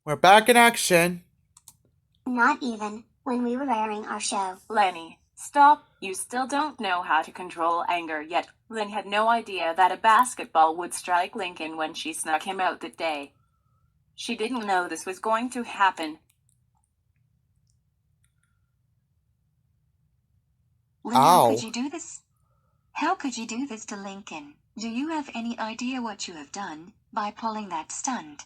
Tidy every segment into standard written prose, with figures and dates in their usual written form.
We're back in action. Not even when we were airing our show. Lenny, stop. You still don't know how to control anger yet. Lynn had no idea that a basketball would strike Lincoln when she snuck him out that day. She didn't know this was going to happen. Lynn, how could Ow. you do this? How could you do this to Lincoln? Do you have any idea what you have done by pulling that stunt?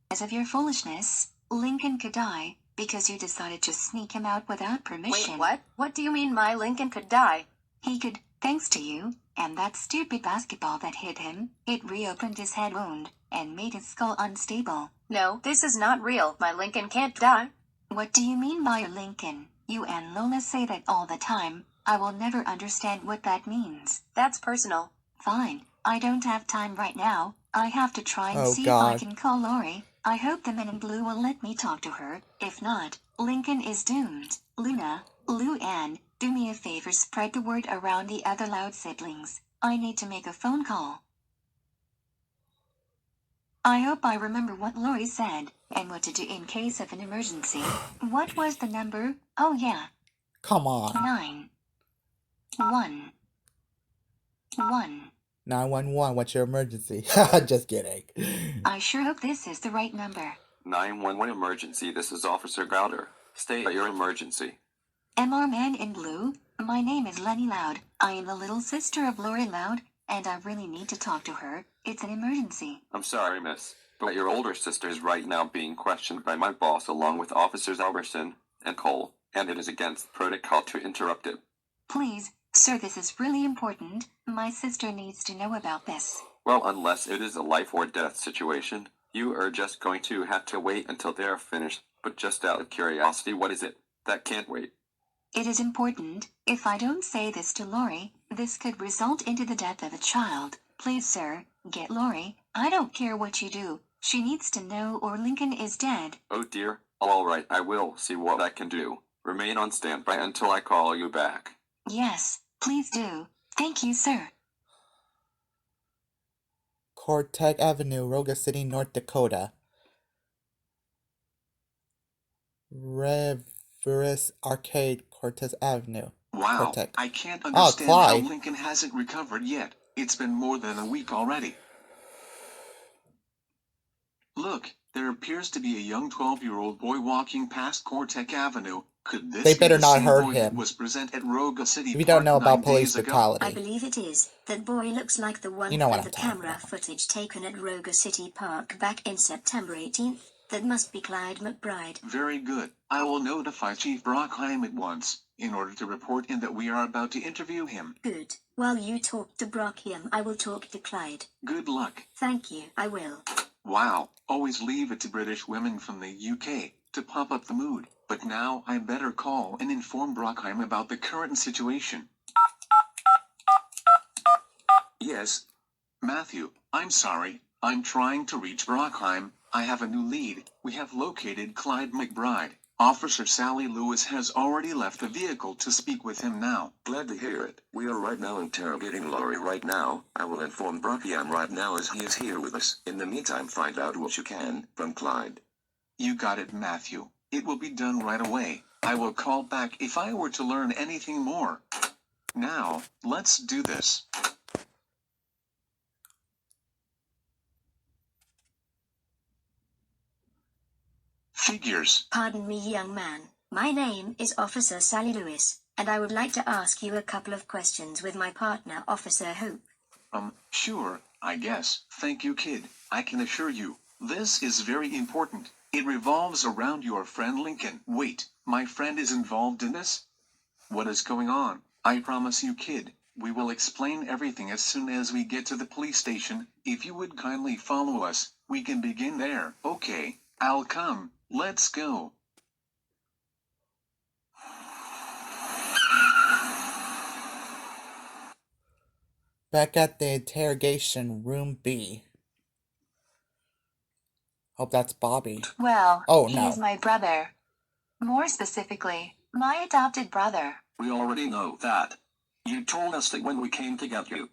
Because of your foolishness, Lincoln could die because you decided to sneak him out without permission. Wait, what? What do you mean my Lincoln could die? He could, thanks to you, and that stupid basketball that hit him. It reopened his head wound and made his skull unstable. No, this is not real. My Lincoln can't die. What do you mean by your Lincoln? You and Lola say that all the time. I will never understand what that means. That's personal. Fine. I don't have time right now. I have to try and see God. if I can call Lori. I hope the men in blue will let me talk to her. If not, Lincoln is doomed. Luna, Lou Ann, do me a favor, spread the word around the other Loud siblings. I need to make a phone call. I hope I remember what Lori said, and what to do in case of an emergency. What was the number? Oh yeah. Come on. 911. 911, what's your emergency? Just kidding. I sure hope this is the right number. 911 emergency, this is Officer Grouder. State your emergency. MR Man in Blue, my name is Lenny Loud. I am the little sister of Lori Loud, and I really need to talk to her. It's an emergency. I'm sorry, miss, but your older sister is right now being questioned by my boss along with Officers Alberson and Cole, and it is against protocol to interrupt it. Please, sir, this is really important. My sister needs to know about this. Well, unless it is a life or death situation, you are just going to have to wait until they are finished. But just out of curiosity, what is it? That can't wait. It is important. If I don't say this to Lori, this could result into the death of a child. Please, sir, get Lori. I don't care what you do. She needs to know or Lincoln is dead. Oh dear. All right, I will see what I can do. Remain on standby until I call you back. Yes, please do. Thank you, sir. Corteg Avenue, Roga City, North Dakota. Reverse Arcade, Cortez Avenue. Wow, Corteg. I can't understand how Clyde. Lincoln hasn't recovered yet. It's been more than a week already. Look, there appears to be a young 12-year-old boy walking past Cortec Avenue. Could this They be better the not same hurt boy him. that was present at Roga City If you Park don't know about 9 police days ago? brutality. I believe it is. That boy looks like the one You know what from I'm the talking camera about. footage taken at Roga City Park back in September 18th. That must be Clyde McBride. Very good. I will notify Chief Brockheim at once, in order to report in that we are about to interview him. Good. While you talk to Brockheim, I will talk to Clyde. Good luck. Thank you, I will. Wow, always leave it to British women from the UK to pop up the mood. But now I better call and inform Brockheim about the current situation. Yes. Matthew, I'm sorry. I'm trying to reach Brockheim. I have a new lead. We have located Clyde McBride. Officer Sally Lewis has already left the vehicle to speak with him now. Glad to hear it. We are right now interrogating Laurie right now. I will inform Brockiam right now as he is here with us. In the meantime, find out what you can from Clyde. You got it, Matthew. It will be done right away. I will call back if I were to learn anything more. Now, let's do this. Figures. Pardon me, young man. My name is Officer Sally Lewis, and I would like to ask you a couple of questions with my partner, Officer Hope. Sure, I guess. Thank you, kid. I can assure you, this is very important. It revolves around your friend Lincoln. Wait, my friend is involved in this? What is going on? I promise you, kid, we will explain everything as soon as we get to the police station. If you would kindly follow us, we can begin there. Okay, I'll come. Let's go. Back at the interrogation room B. Hope that's Bobby. Well, Oh, he no. is my brother. More specifically, my adopted brother. We already know that. You told us that when we came to get you.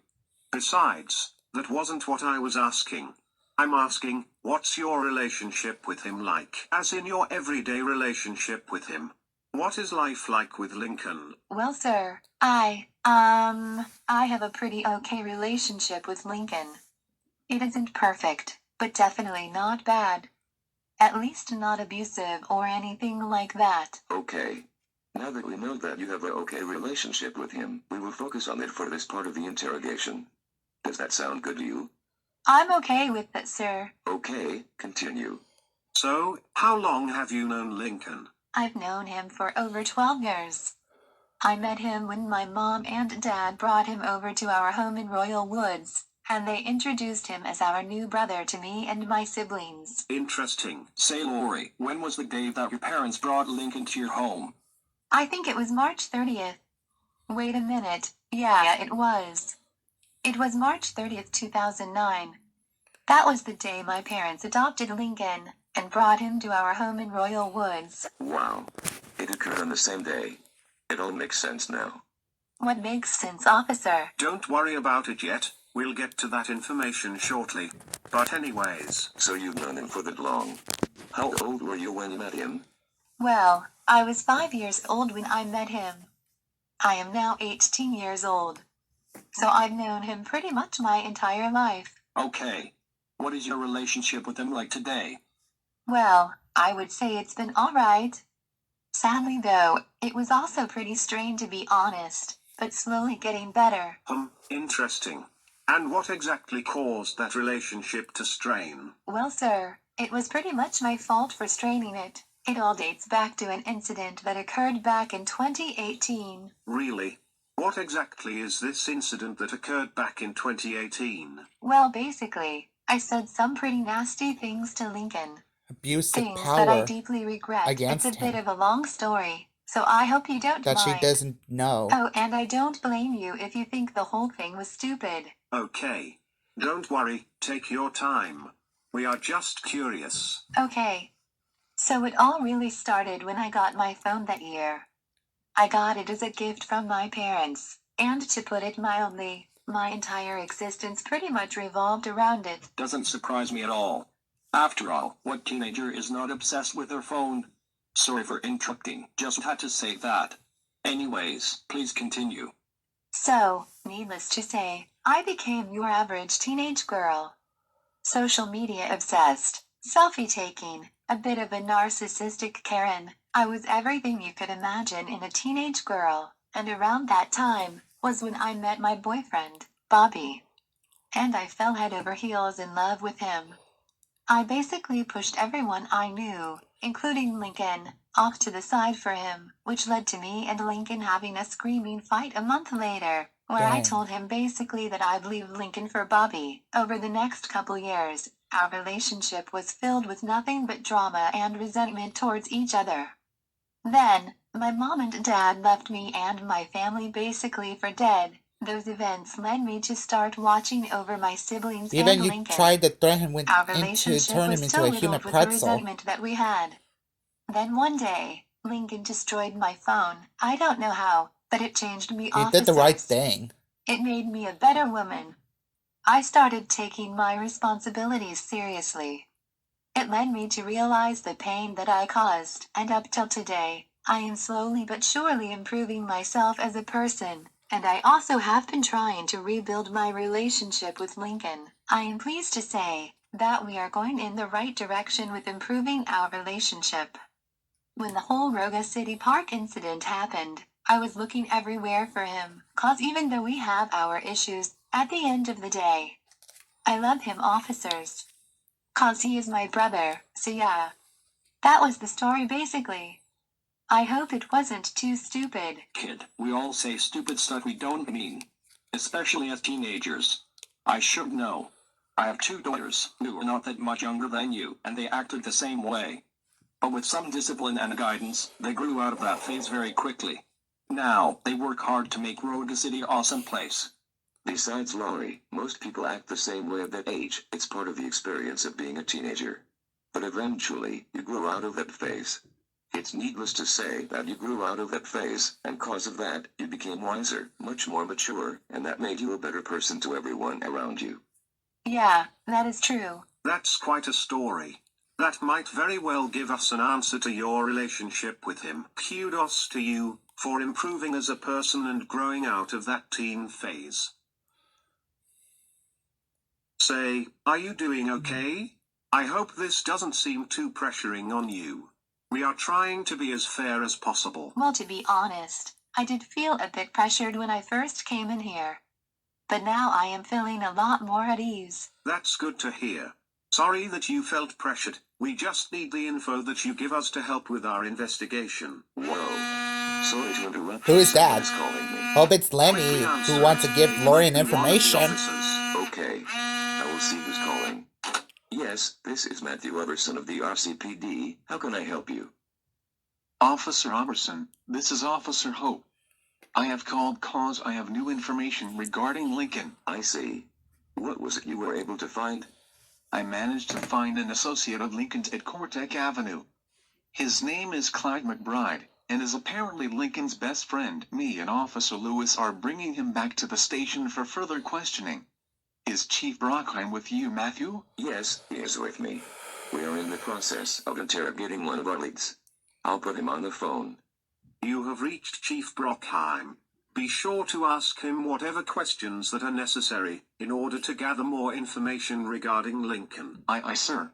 Besides, that wasn't what I was asking. I'm asking, what's your relationship with him like? As in your everyday relationship with him. What is life like with Lincoln? Well, sir, I have a pretty okay relationship with Lincoln. It isn't perfect, but definitely not bad. At least not abusive or anything like that. Okay. Now that we know that you have a okay relationship with him, we will focus on it for this part of the interrogation. Does that sound good to you? I'm okay with that, sir. Okay, continue. So, how long have you known Lincoln? I've known him for over 12 years. I met him when my mom and dad brought him over to our home in Royal Woods, and they introduced him as our new brother to me and my siblings. Interesting. Say, Lori, when was the day that your parents brought Lincoln to your home? I think it was March 30th. Wait a minute, yeah, it was. It was March 30th, 2009. That was the day my parents adopted Lincoln and brought him to our home in Royal Woods. Wow. It occurred on the same day. It all makes sense now. What makes sense, officer? Don't worry about it yet. We'll get to that information shortly. But anyways. So you've known him for that long. How old were you when you met him? Well, I was 5 years old when I met him. I am now 18 years old. So I've known him pretty much my entire life. Okay. What is your relationship with him like today? Well, I would say it's been alright. Sadly though, it was also pretty strained to be honest, but slowly getting better. Interesting. And what exactly caused that relationship to strain? Well, sir, it was pretty much my fault for straining it. It all dates back to an incident that occurred back in 2018. Really? What exactly is this incident that occurred back in 2018? Well, basically, I said some pretty nasty things to Lincoln. Abuse of Things that I power deeply regret. It's a against bit him of a long story, so I hope you don't that she mind. doesn't know. Oh, and I don't blame you if you think the whole thing was stupid. Okay. Don't worry, take your time. We are just curious. Okay. So it all really started when I got my phone that year. I got it as a gift from my parents, and to put it mildly, my entire existence pretty much revolved around it. Doesn't surprise me at all. After all, what teenager is not obsessed with their phone? Sorry for interrupting, just had to say that. Anyways, please continue. So, needless to say, I became your average teenage girl. Social media obsessed, selfie taking, a bit of a narcissistic Karen. I was everything you could imagine in a teenage girl, and around that time was when I met my boyfriend, Bobby. And I fell head over heels in love with him. I basically pushed everyone I knew, including Lincoln, off to the side for him, which led to me and Lincoln having a screaming fight a month later, where I Dang. told him basically that I'd leave Lincoln for Bobby. Over the next couple years, our relationship was filled with nothing but drama and resentment towards each other. Then, my mom and dad left me and my family basically for dead. Those events led me to start watching over my siblings Even and you Lincoln. tried to threaten him Our to relationship turn was him into still a human riddled with the pretzel. resentment that we had. Then one day, Lincoln destroyed my phone. I don't know how, but it changed me, He did the right officers. thing. It made me a better woman. I started taking my responsibilities seriously. It led me to realize the pain that I caused, and up till today, I am slowly but surely improving myself as a person, and I also have been trying to rebuild my relationship with Lincoln. I am pleased to say that we are going in the right direction with improving our relationship. When the whole Roga City Park incident happened, I was looking everywhere for him, 'cause even though we have our issues, at the end of the day, I love him, officers. 'Cause he is my brother, so yeah. That was the story basically. I hope it wasn't too stupid. Kid, we all say stupid stuff we don't mean. Especially as teenagers. I should know. I have two daughters who are not that much younger than you, and they acted the same way. But with some discipline and guidance, they grew out of that phase very quickly. Now, they work hard to make Roga City awesome place. Besides Laurie, most people act the same way at that age. It's part of the experience of being a teenager. But eventually, you grow out of that phase. It's needless to say that you grew out of that phase, and cause of that, you became wiser, much more mature, and that made you a better person to everyone around you. Yeah, that is true. That's quite a story. That might very well give us an answer to your relationship with him. Kudos to you for improving as a person and growing out of that teen phase. Say, are you doing okay? I hope this doesn't seem too pressuring on you. We are trying to be as fair as possible. Well, to be honest, I did feel a bit pressured when I first came in here. But now I am feeling a lot more at ease. That's good to hear. Sorry that you felt pressured. We just need the info that you give us to help with our investigation. Whoa. Sorry to interrupt. Who is that? Someone is calling me. Hope it's Lenny, Quickly who answer wants it. to give He Lorian might be one of the information. officers. Okay. I will see who's calling. Yes, this is Matthew Everson of the RCPD. How can I help you? Officer Everson, this is Officer Hope. I have called cause I have new information regarding Lincoln. I see. What was it you were able to find? I managed to find an associate of Lincoln's at Cortec Avenue. His name is Clyde McBride, and is apparently Lincoln's best friend. Me and Officer Lewis are bringing him back to the station for further questioning. Is Chief Brockheim with you, Matthew? Yes, he is with me. We are in the process of interrogating one of our leads. I'll put him on the phone. You have reached Chief Brockheim. Be sure to ask him whatever questions that are necessary in order to gather more information regarding Lincoln. Aye, sir.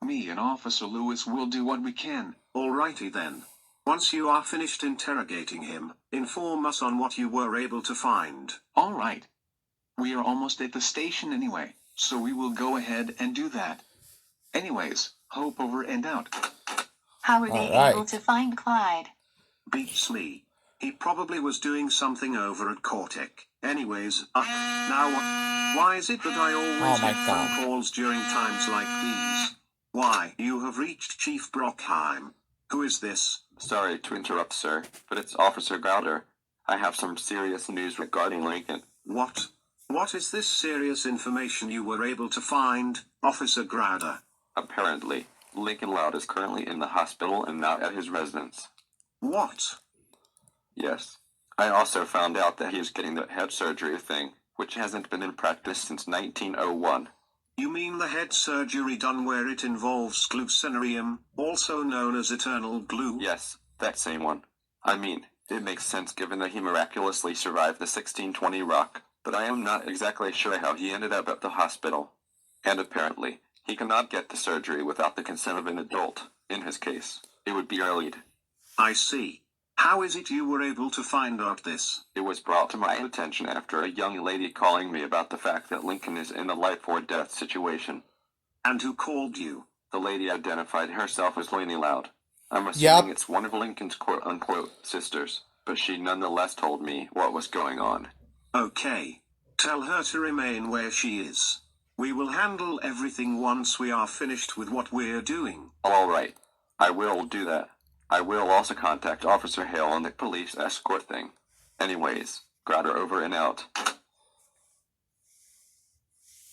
Me and Officer Lewis will do what we can. Alrighty then. Once you are finished interrogating him, inform us on what you were able to find. All right. We are almost at the station anyway, so we will go ahead and do that. Anyways, Hope over and out. How were they Alright. able to find Clyde? Beats me. He probably was doing something over at Cortec. Anyways, now what? Why is it that I Oh always my get God. phone calls during times like these? Why, you have reached Chief Brockheim. Who is this? Sorry to interrupt, sir, but it's Officer Grouder. I have some serious news regarding Lincoln. What? What is this serious information you were able to find, Officer Grouder? Apparently, Lincoln Loud is currently in the hospital and not at his residence. What? Yes. I also found out that he is getting the head surgery thing, which hasn't been in practice since 1901. You mean the head surgery done where it involves glucinarium, also known as eternal glue? Yes, that same one. I mean, it makes sense given that he miraculously survived the 1620 rock, but I am not exactly sure how he ended up at the hospital. And apparently, he cannot get the surgery without the consent of an adult. In his case, it would be earlied. I see. How is it you were able to find out this? It was brought to my attention after a young lady calling me about the fact that Lincoln is in a life or death situation. And who called you? The lady identified herself as Laney Loud. I'm assuming Yep. it's one of Lincoln's quote-unquote sisters, but she nonetheless told me what was going on. Okay. Tell her to remain where she is. We will handle everything once we are finished with what we're doing. All right. I will do that. I will also contact Officer Hale on the police escort thing. Anyways, Grouder over and out.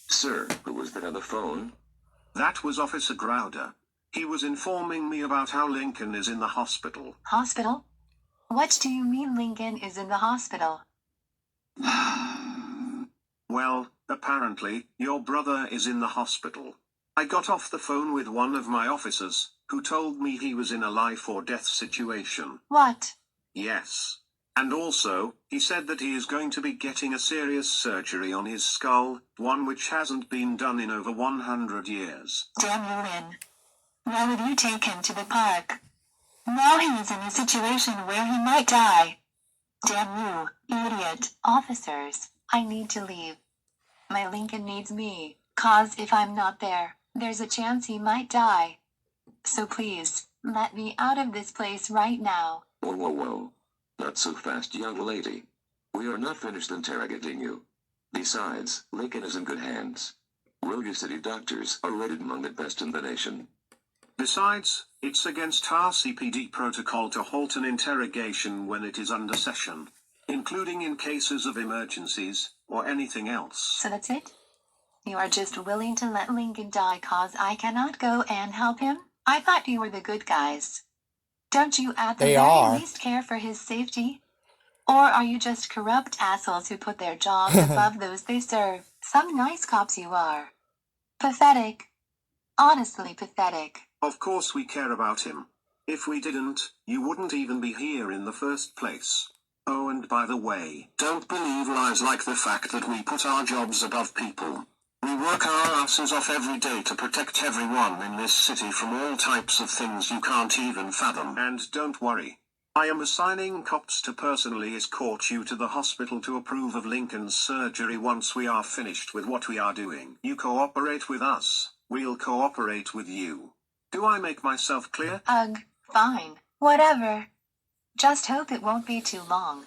Sir, who was that on the phone? That was Officer Grouder. He was informing me about how Lincoln is in the hospital. Hospital? What do you mean Lincoln is in the hospital? Well, apparently, your brother is in the hospital. I got off the phone with one of my officers, who told me he was in a life or death situation. What? Yes. And also, he said that he is going to be getting a serious surgery on his skull, one which hasn't been done in over 100 years. Damn you, Lynn. Why would you take him to the park? Now he is in a situation where he might die. Damn you, idiot. Officers, I need to leave. My Lincoln needs me, cause if I'm not there, there's a chance he might die. So please, let me out of this place right now. Whoa, whoa, whoa. Not so fast, young lady. We are not finished interrogating you. Besides, Lincoln is in good hands. Rogue City doctors are rated among the best in the nation. Besides, it's against RCPD protocol to halt an interrogation when it is under session, including in cases of emergencies, or anything else. So that's it? You are just willing to let Lincoln die cause I cannot go and help him? I thought you were the good guys. Don't you at the They very are. least care for his safety? Or are you just corrupt assholes who put their jobs above those they serve? Some nice cops you are. Pathetic. Honestly pathetic. Of course we care about him. If we didn't, you wouldn't even be here in the first place. Oh, and by the way, don't believe lies like the fact that we put our jobs above people. We work our asses off every day to protect everyone in this city from all types of things you can't even fathom. And don't worry. I am assigning cops to personally escort you to the hospital to approve of Lincoln's surgery once we are finished with what we are doing. You cooperate with us, we'll cooperate with you. Do I make myself clear? Ugh, fine. Whatever. Just hope it won't be too long.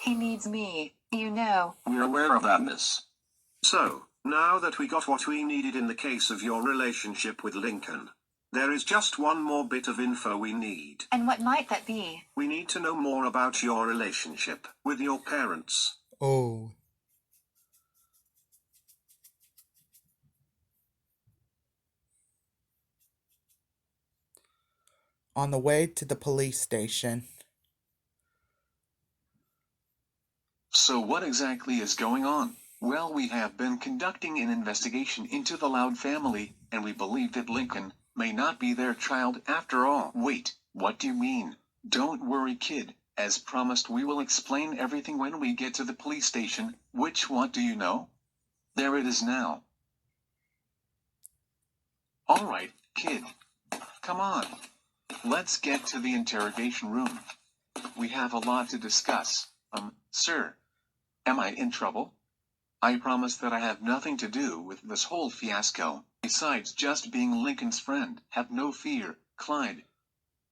He needs me, you know. We're aware of that, miss. So, now that we got what we needed in the case of your relationship with Lincoln, there is just one more bit of info we need. And what might that be? We need to know more about your relationship with your parents. Oh. On the way to the police station. So what exactly is going on? Well, we have been conducting an investigation into the Loud family, and we believe that Lincoln may not be their child after all. Wait, what do you mean? Don't worry, kid. As promised, we will explain everything when we get to the police station. Which what do you know? There it is now. Alright, kid. Come on. Let's get to the interrogation room. We have a lot to discuss. Sir. Am I in trouble? I promise that I have nothing to do with this whole fiasco, besides just being Lincoln's friend. Have no fear, Clyde.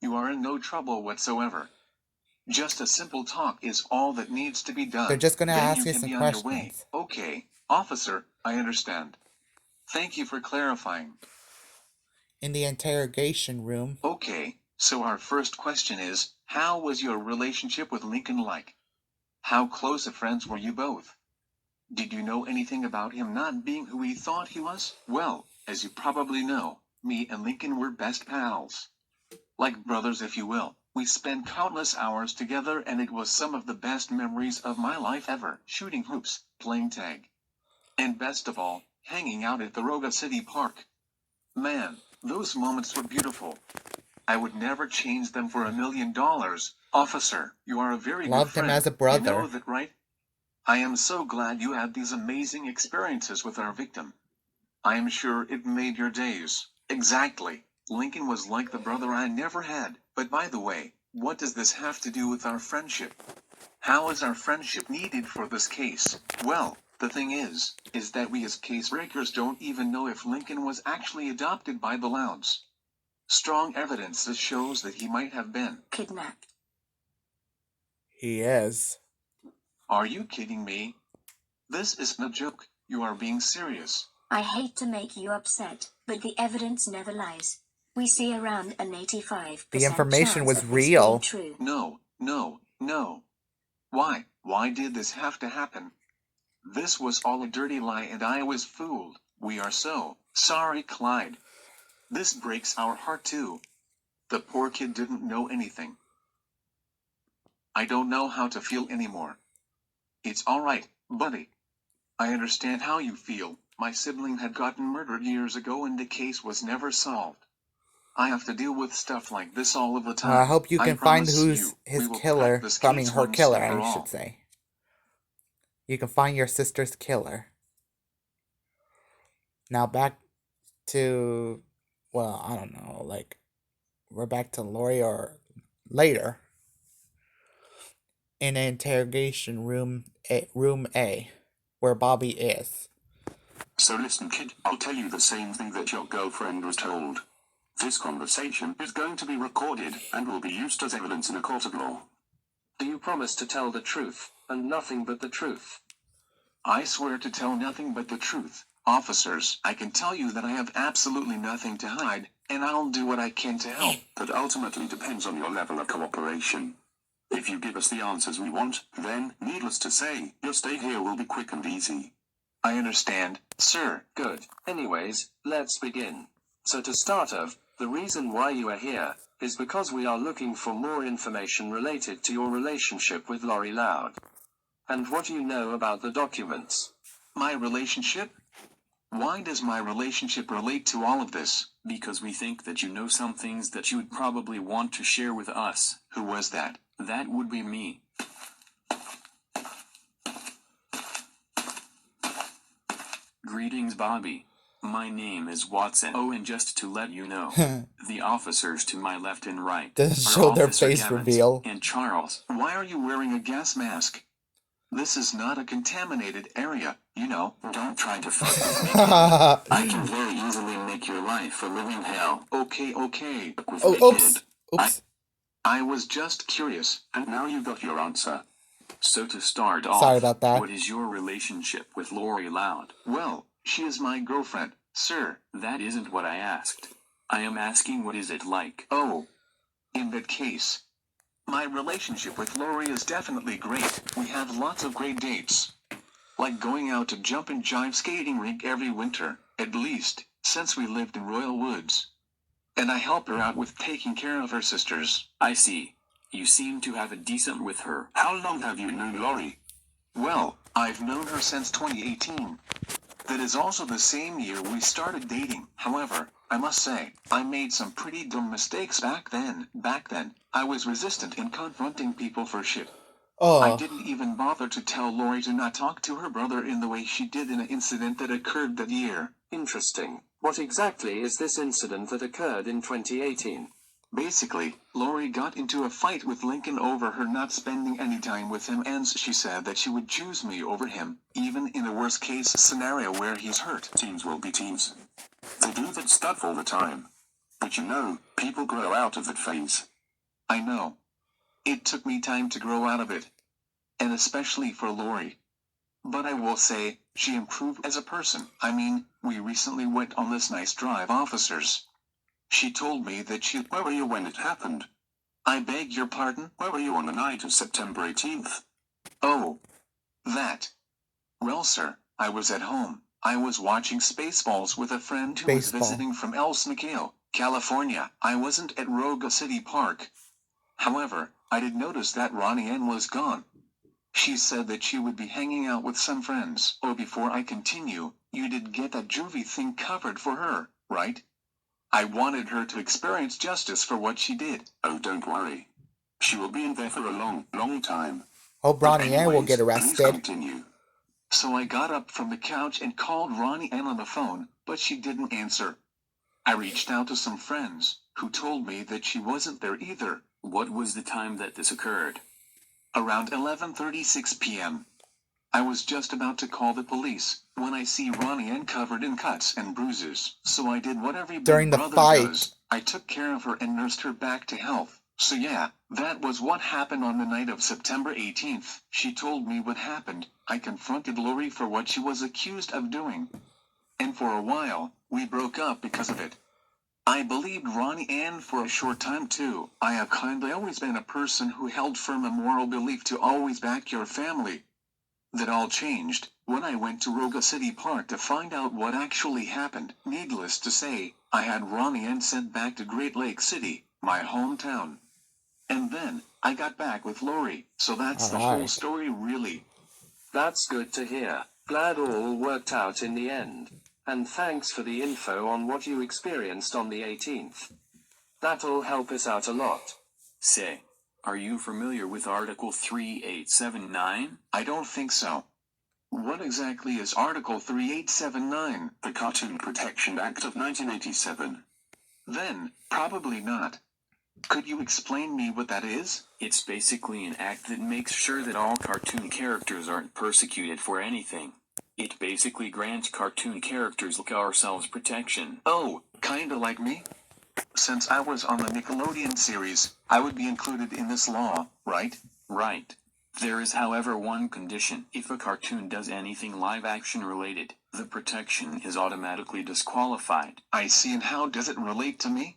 You are in no trouble whatsoever. Just a simple talk is all that needs to be done. They're just gonna Then ask you you can some be on your way. questions. Okay, officer, I understand. Thank you for clarifying. In the interrogation room. Okay, so our first question is, how was your relationship with Lincoln like? How close of friends were you both? Did you know anything about him not being who he thought he was? Well, as you probably know, me and Lincoln were best pals. Like brothers, if you will. We spent countless hours together, and it was some of the best memories of my life ever. Shooting hoops, playing tag. And best of all, hanging out at the Roga City Park. Man, those moments were beautiful. I would never change them for $1 million. Officer, you are a very good Loved him friend. as a brother. You know that, right? I am so glad you had these amazing experiences with our victim. I am sure it made your days. Exactly. Lincoln was like the brother I never had. But by the way, what does this have to do with our friendship? How is our friendship needed for this case? Well, the thing is that we as case breakers don't even know if Lincoln was actually adopted by the Louds. Strong evidence that shows that he might have been Kidnapped. He is. Are you kidding me? This is no joke. You are being serious. I hate to make you upset, but the evidence never lies. We see around an 85% The information chance was of this real. being true. No. Why? Why did this have to happen? This was all a dirty lie and I was fooled. We are so sorry, Clyde. This breaks our heart too. The poor kid didn't know anything. I don't know how to feel anymore. It's alright, buddy. I understand how you feel. My sibling had gotten murdered years ago and the case was never solved. I have to deal with stuff like this all of the time. Well, I hope you can find promise who's you, his we will killer. crack this I mean, case her once killer, and for I all. should say. You can find your sister's killer. Now back to, well, I don't know, like, we're back to Lori or later. In an interrogation room A, where Bobby is. So listen, kid, I'll tell you the same thing that your girlfriend was told. This conversation is going to be recorded and will be used as evidence in a court of law. Do you promise to tell the truth, and nothing but the truth? I swear to tell nothing but the truth. Officers, I can tell you that I have absolutely nothing to hide, and I'll do what I can to help. That ultimately depends on your level of cooperation. If you give us the answers we want, then, needless to say, your stay here will be quick and easy. I understand, sir. Good. Anyways, let's begin. So to start off, the reason why you are here is because we are looking for more information related to your relationship with Lori Loud. And what you know about the documents. My relationship? Why does my relationship relate to all of this? Because we think that you know some things that you would probably want to share with us. Who was that? That would be me. Greetings, Bobby. My name is Watson. Oh, and just to let you know, the officers to my left and right Doesn't are show their Officer face Gavins reveal. and Charles. Why are you wearing a gas mask? This is not a contaminated area, you know. Don't try to fuck with me, kid. I can very easily make your life a living hell. Okay. With Oh, me, oops. kid. Oops. I was just curious. And now you got your answer. So to start Sorry off, about that. what is your relationship with Lori Loud? Well, she is my girlfriend, sir. That isn't what I asked. I am asking what is it like? Oh. In that case, my relationship with Lori is definitely great. We have lots of great dates. Like going out to jump and jive skating rink every winter, at least, since we lived in Royal Woods. And I help her out with taking care of her sisters. I see. You seem to have a decent with her. How long have you known Lori? Well, I've known her since 2018. That is also the same year we started dating. However, I must say, I made some pretty dumb mistakes back then. Back then, I was resistant in confronting people for shit. I Oh, didn't even bother to tell Lori to not talk to her brother in the way she did in an incident that occurred that year. Interesting. What exactly is this incident that occurred in 2018? Basically, Lori got into a fight with Lincoln over her not spending any time with him, and she said that she would choose me over him, even in a worst case scenario where he's hurt. Teens will be teens. They do that stuff all the time. But you know, people grow out of that phase. I know. It took me time to grow out of it. And especially for Lori. But I will say, she improved as a person. I mean, we recently went on this nice drive, officers. She told me that she... Where were you when it happened? I beg your pardon? Where were you on the night of September 18th? Oh. That. Well, sir, I was at home. I was watching Spaceballs with a friend who was baseball. visiting from El Sniqueo, California. I wasn't at Roga City Park. However, I did notice that Ronnie Ann was gone. She said that she would be hanging out with some friends. Oh, before I continue, you did get that juvie thing covered for her, right? I wanted her to experience justice for what she did. Oh, don't worry. She will be in there for a long, long time. Hope But Ronnie Ann will anyways, get please arrested. continue. So I got up from the couch and called Ronnie Ann on the phone, but she didn't answer. I reached out to some friends, who told me that she wasn't there either. What was the time that this occurred? Around 11:36 p.m. I was just about to call the police, when I see Ronnie Ann covered in cuts and bruises. So I did what every During big the brother fight. does. I took care of her and nursed her back to health. So yeah, that was what happened on the night of September 18th. She told me what happened. I confronted Lori for what she was accused of doing. And for a while, we broke up because of it. I believed Ronnie Ann for a short time too. I have kindly always been a person who held firm a moral belief to always back your family. That all changed when I went to Roga City Park to find out what actually happened. Needless to say, I had Ronnie Ann sent back to Great Lake City, my hometown. And then, I got back with Lori, so that's the whole Alright. story really. That's good to hear. Glad all worked out in the end. And thanks for the info on what you experienced on the 18th. That'll help us out a lot. Say, are you familiar with Article 3879? I don't think so. What exactly is Article 3879? The Cartoon Protection Act of 1987. Then, probably not. Could you explain me what that is? It's basically an act that makes sure that all cartoon characters aren't persecuted for anything. It basically grants cartoon characters like ourselves protection. Oh, kinda like me? Since I was on the Nickelodeon series, I would be included in this law, right? Right. There is, however, one condition. If a cartoon does anything live-action related, the protection is automatically disqualified. I see, and how does it relate to me?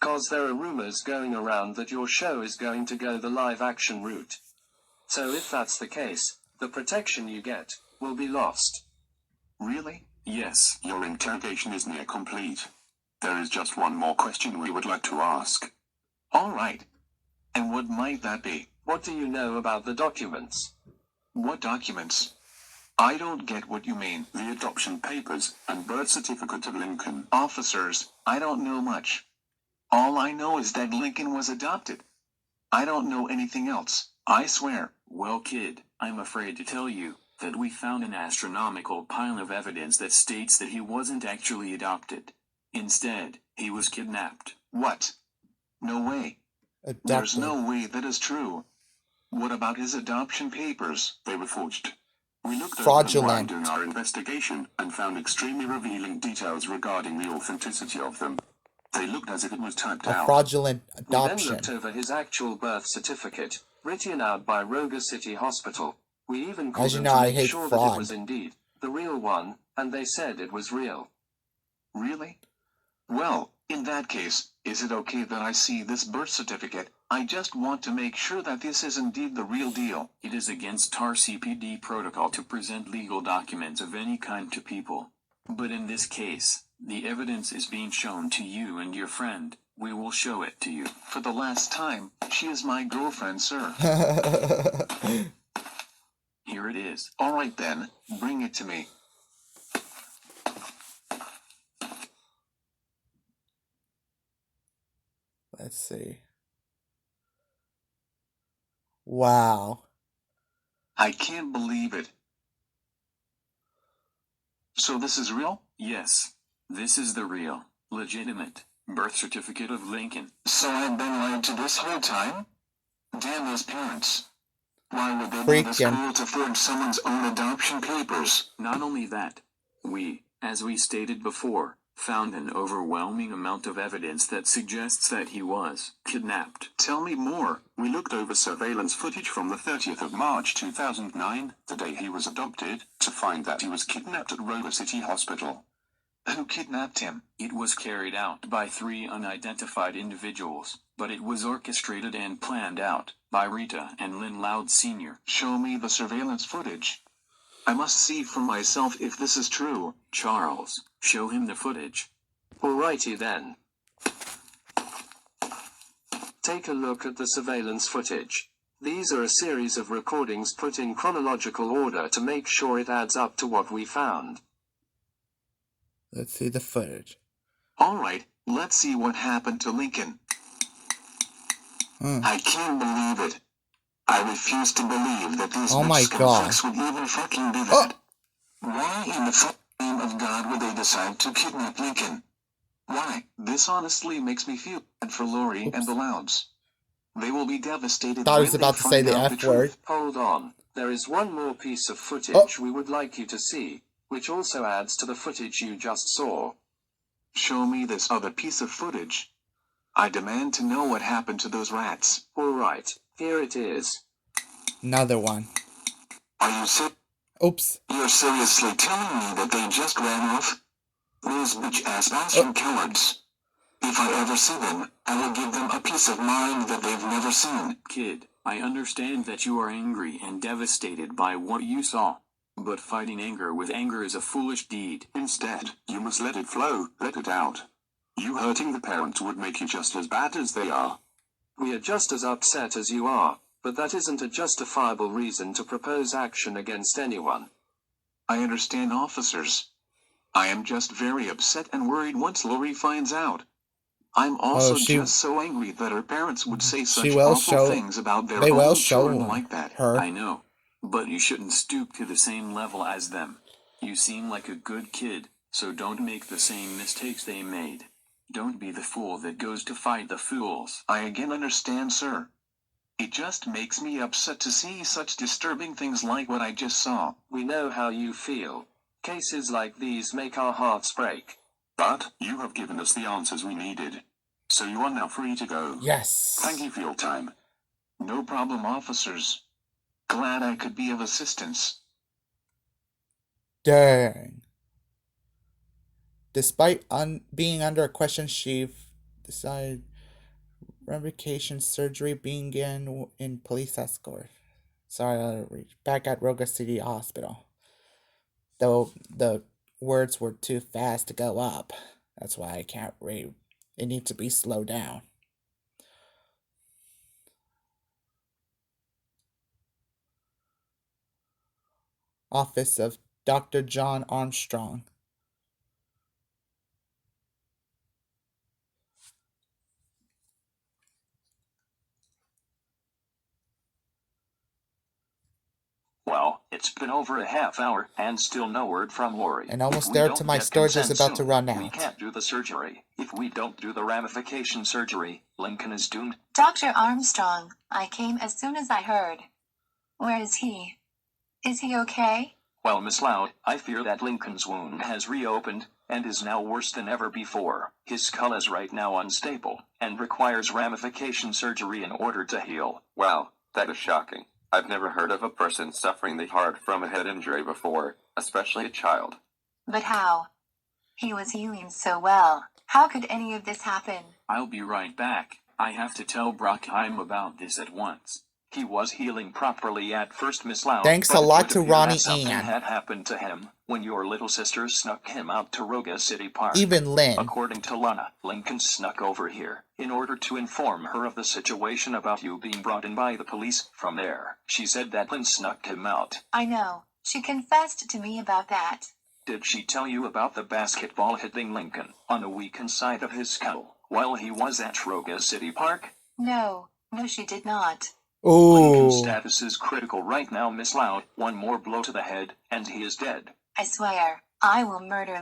'Cause there are rumors going around that your show is going to go the live-action route. So if that's the case, the protection you get will be lost. Really? Yes. Your interrogation is near complete. There is just one more question we would like to ask. Alright. And what might that be? What do you know about the documents? What documents? I don't get what you mean. The adoption papers and birth certificate of Lincoln. Officers, I don't know much. All I know is that Lincoln was adopted. I don't know anything else, I swear. Well, kid, I'm afraid to tell you that we found an astronomical pile of evidence that states that he wasn't actually adopted. Instead, he was kidnapped. What? No way. There's no way that is true. What about his adoption papers? They were forged. We looked Fraudulent. over them while doing our investigation and found extremely revealing details regarding the authenticity of them. They looked as if it was typed A out. fraudulent We then adoption. looked over his actual birth certificate, written out by Roga City Hospital. We even called As you them know, to I make hate sure that it fraud. was indeed the real one, and they said it was real. Really? Well, in that case, is it okay that I see this birth certificate? I just want to make sure that this is indeed the real deal. It is against TAR CPD protocol to present legal documents of any kind to people. But in this case, the evidence is being shown to you and your friend. We will show it to you. For the last time, she is my girlfriend, sir. Here it is. Alright then, bring it to me. Let's see. Wow. I can't believe it. So this is real? Yes. This is the real, legitimate birth certificate of Lincoln. So I've been lied to this whole time? Damn those parents. Why would they be this Freaking. cruel to forge someone's own adoption papers? Not only that, we, as we stated before, found an overwhelming amount of evidence that suggests that he was kidnapped. Tell me more. We looked over surveillance footage from the 30th of March 2009, the day he was adopted, to find that he was kidnapped at Roga City Hospital. Who kidnapped him? It was carried out by 3 unidentified individuals, but it was orchestrated and planned out by Rita and Lynn Loud Sr. Show me the surveillance footage. I must see for myself if this is true. Charles, show him the footage. Alrighty then. Take a look at the surveillance footage. These are a series of recordings put in chronological order to make sure it adds up to what we found. Let's see the footage. Alright, let's see what happened to Lincoln. I can't believe it. I refuse to believe that these Oh my bitch God. fucks would even fucking do that. Why in the fucking name of God would they decide to kidnap Lincoln? Why? This honestly makes me feel bad for Lori and the Louds. They will be devastated Thought he when was they about to say find the out the F word. truth. Hold on. There is one more piece of footage we would like you to see, which also adds to the footage you just saw. Show me this other piece of footage. I demand to know what happened to those rats. Alright, here it is. Another one. Are you serious? Oops. You're seriously telling me that they just ran off? Those bitch-ass bastard cowards. If I ever see them, I will give them a peace of mind that they've never seen. Kid, I understand that you are angry and devastated by what you saw. But fighting anger with anger is a foolish deed. Instead, you must let it flow, let it out. You hurting the parents would make you just as bad as they are. We are just as upset as you are, but that isn't a justifiable reason to propose action against anyone. I understand, officers. I am just very upset and worried once Lori finds out. I'm also just so angry that her parents would say such awful things about their own children like that. I know, but you shouldn't stoop to the same level as them. You seem like a good kid, so don't make the same mistakes they made. Don't be the fool that goes to fight the fools. I again understand, sir. It just makes me upset to see such disturbing things like what I just saw. We know how you feel. Cases like these make our hearts break. But, you have given us the answers we needed. So you are now free to go. Yes. Thank you for your time. No problem, officers. Glad I could be of assistance. Dang. Despite being under question, she decided ramification surgery began in police escort. Sorry, back at Roga City Hospital. Though the words were too fast to go up. That's why I can't read. It needs to be slowed down. office of Dr. John Armstrong. Well, it's been over a half hour and still no word from Lori. And almost If we there don't to my get storage is consent about to soon, run we out. can't do the surgery. If we don't do the ramification surgery, Lincoln is doomed. Dr. Armstrong, I came as soon as I heard. Where is he? Is he okay? Well, Miss Loud, I fear that Lincoln's wound has reopened and is now worse than ever before. His skull is right now unstable and requires ramification surgery in order to heal. Wow, that is shocking. I've never heard of a person suffering this hard from a head injury before, especially a child. But how? He was healing so well. How could any of this happen? I'll be right back. I have to tell Brockheim about this at once. He was healing properly at first, Miss Loud. Thanks but a it lot would to appear Ronnie that something Ann. had happened to him when your little sister snuck him out to Roga City Park. Even Lynn. According to Lana, Lincoln snuck over here in order to inform her of the situation about you being brought in by the police. From there, she said that Lynn snuck him out. I know. She confessed to me about that. Did she tell you about the basketball hitting Lincoln on a weak side of his skull while he was at Roga City Park? No, she did not. Lincoln's Ooh. status is critical right now, Miss Loud. One more blow to the head, and he is dead. I swear, I will murder